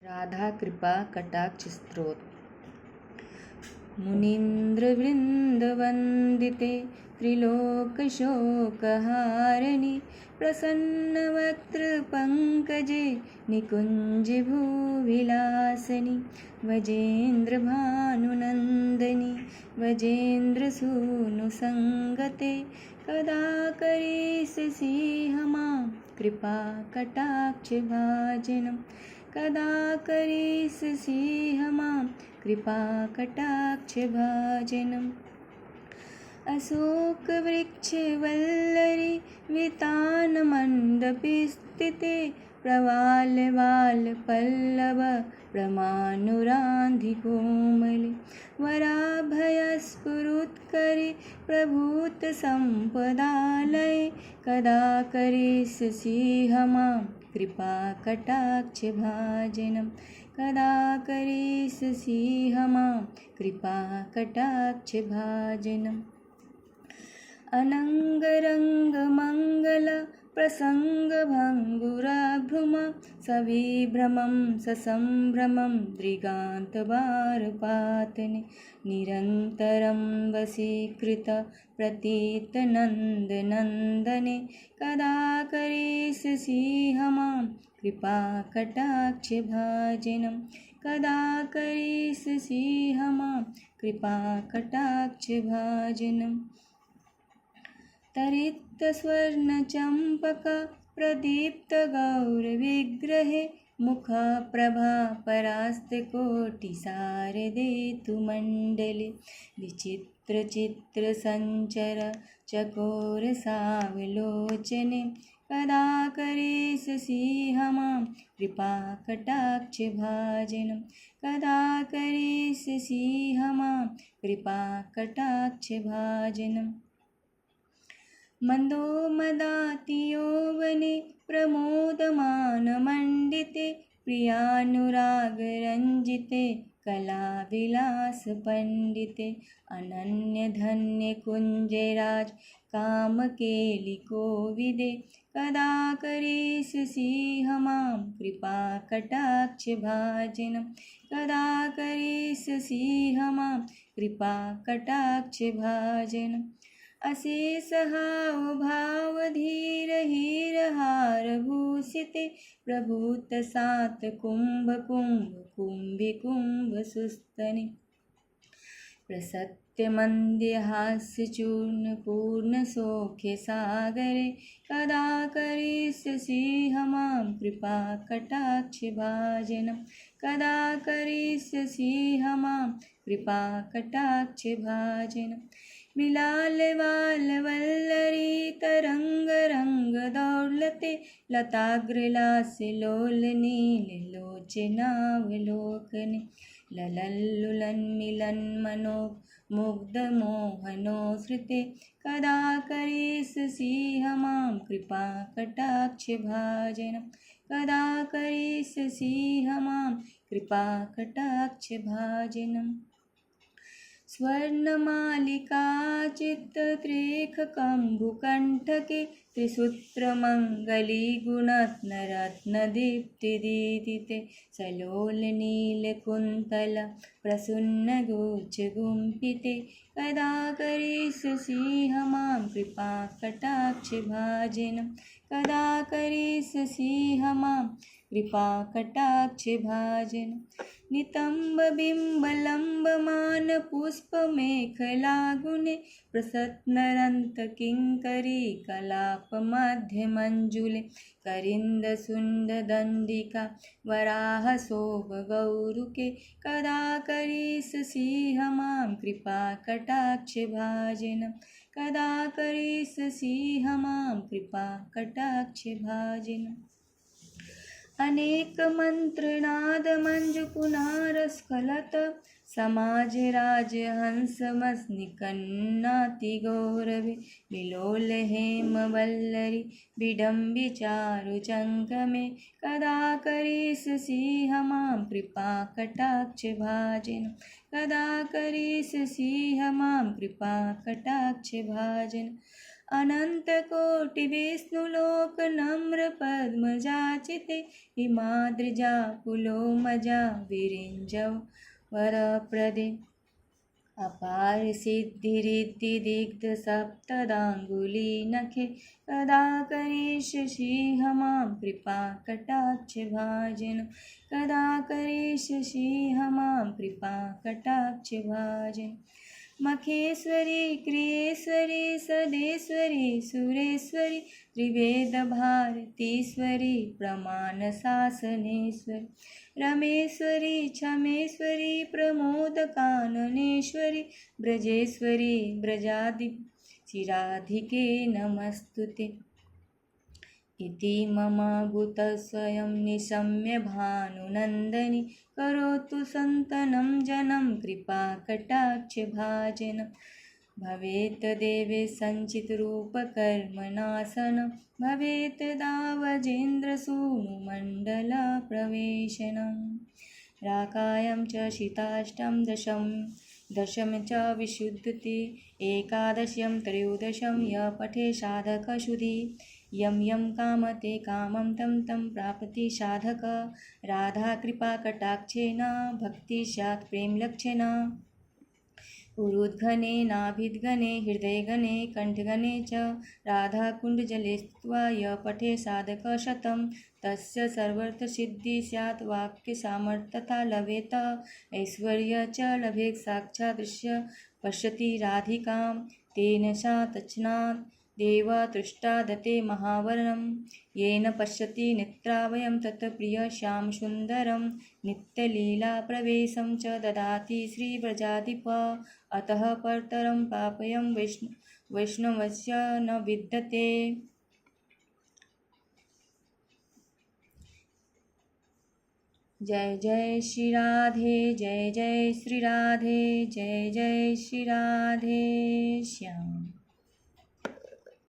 राधा कृपा कटाक्ष स्तोत्र। मुनीन्द्रवृन्दवन्दिते त्रिलोकशोकहारिणि प्रसन्नवक्त्रपङ्कजे निकुञ्जभूविलासिनि वजेन्द्रभानुनन्दिनि वजेन्द्रसूनुसङ्गते कदा करिष्यसि मां कृपाकटाक्षभाजनं कदा करिष्यसि मां कृपाकटाक्षभाजनम्। अशोकवृक्षवल्लरी वितानमण्डपे स्थिते प्रवालवालपल्लव प्रमानुरान्धिकोमले वराभयस्फुरुत्करे प्रभूतसम्पदालये कदा करिष्यसि मां कृपाकटाक्षभाजनं कदा करिष्यसि मां कृपाकटाक्षभाजनम्। अनङ्गरङ्गमङ्गल प्रसङ्गभङ्गुराभ्रुमा सविभ्रमं ससम्भ्रमं दृगान्तवारपातने निरन्तरं वशीकृत प्रतीतनन्दनन्दने कदा करिष्यसि मां कृपाकटाक्षभाजनं कदा करिष्यसि मां कृपाकटाक्षभाजनम्। तरितस्वर्णचम्पक प्रदीप्तगौरविग्रहे मुखप्रभा परास्तकोटिशारदेतुमण्डले विचित्रचित्रसञ्चर चकोरसावलोचने कदा करिष्यसि मां कृपाकटाक्षभाजनं कदा करिष्यसि मां कृपाकटाक्षभाजनम्। मन्दोमदातियौवने प्रमोदमानमण्डिते प्रियानुरागरञ्जिते कलाविलासपण्डिते अनन्यधन्यकुञ्जराज कामकेलिकोविदे कदा करिष्यसि मां कृपाकटाक्षभाजनं कदा करिष्यसि मां कृपाकटाक्षभाजनम्। अशेषहावभावधीरहीरहारभूषिते प्रभूतसातकुम्भकुम्भकुम्भिकुम्भसुस्तने प्रसत्यमन्द्यहास्यचूर्णपूर्णसौख्यसागरे कदा करिष्यसि मां कृपाकटाक्षभाजनं कदा करिष्यसि मां कृपाकटाक्षभाजनम्। विलालवालवल्लरी तरङ्गरङ्गदौलते लताग्रलास्यलोलनीललोचनावलोकने ललल्लुलन्मिलन्मनो मुग्धमोहनोसृते कदा करिष्यसि मां कृपाकटाक्षभाजनं कदा करिष्यसि मां कृपाकटाक्षभाजनम्। स्वर्णमालिका चित्तत्रेखकम्बुकण्ठके त्रिसूत्रमङ्गलीगुणरत्नदीप्तिदीदिते सलोलनीलकुन्तल प्रसन्नगोचगुम्फिते कदा करिष्यसि मां कृपाकटाक्षभाजनं कदा करिष्यसि मां कृपाकटाक्षभाजनम्। नितम्बबिम्बलम्बमानपुष्पमेखलागुणे प्रसन्नरन्तकिङ्करी कलापमध्यमञ्जुले करिन्दसुन्ददण्डिका वराहशोभगौरुके कदा करिष्यसि मां कृपाकटाक्षभाजनं कदा करिष्यसि मां कृपाकटाक्षभाजनम्। अनेकमन्त्रनादमञ्जुपुनारस्खलत समाजराजहंसमस्निकन्नातिगौरवे विलोलहेमवल्लरी विडम्बिचारुचङ्कमे कदा करिष्यसि मां कृपाकटाक्षभाजनं कदा करिष्यसि मां कृपाकटाक्षभाजनम्। अनन्तकोटिविष्णुलोक नम्र पद्मजाचिते हिमाद्रिजा पुलोमजा विरिञ्जौ वरप्रदे अपार सिद्धिरिद्धिदिग्ध सप्तदाङ्गुली नखे कदा करिष्यसि मां कृपा कटाक्ष भाजन कदा करिष्यसि मां कृपा कटाक्ष भाजन मखेश्वरी क्रियेश्वरी सदेश्वरी सुरेश्वरी त्रिवेदभारतीश्वरी प्रमाणशासनेश्वरी रमेश्वरी क्षमेश्वरी प्रमोदकाननेश्वरी ब्रजेश्वरी ब्रजादि चिराधिके नमस्तुते इति मम भूतस्वयं निशम्य भानुनन्दिनी करोतु सन्तनं जनं कृपाकटाक्षभाजन भवेत् देवे सञ्चितरूपकर्मणासनं भवेत् दावजेन्द्रसूनुमण्डलप्रवेशनं राकायं च शीताष्टं दशम च विशुद्धति एकादश्यं त्रयोदशं य पठे साधकशुद्धि यं यं कामते कामं तं तं प्राप्ति साधक राधाकृपाकटाक्षेन भक्ति स्यात् प्रेमलक्षेण उरुद्घने नाभिद्गणे हृदयगणे कण्ठगणे च राधाकुण्डजले स्थित्वा य पठे साधकशतं तस्य सर्वर्थसिद्धिः स्यात् वाक्यसामर्थ्यता लभेत ऐश्वर्य च लभेत् साक्षात् दृश्य पश्यति राधिकां तेन सा तच्छ्रणात् देव तृष्टा दते महावर्णं येन पश्यति नेत्रावयं तत् प्रियश्यामसुन्दरं नित्यलीलाप्रवेशं च ददाति श्रीव्रजाधिप अतः परतरं पापयं वैष्णवस्य न विद्यते। जय जय श्री राधे जय जय श्री राधे जय जय श्री राधे श्याम।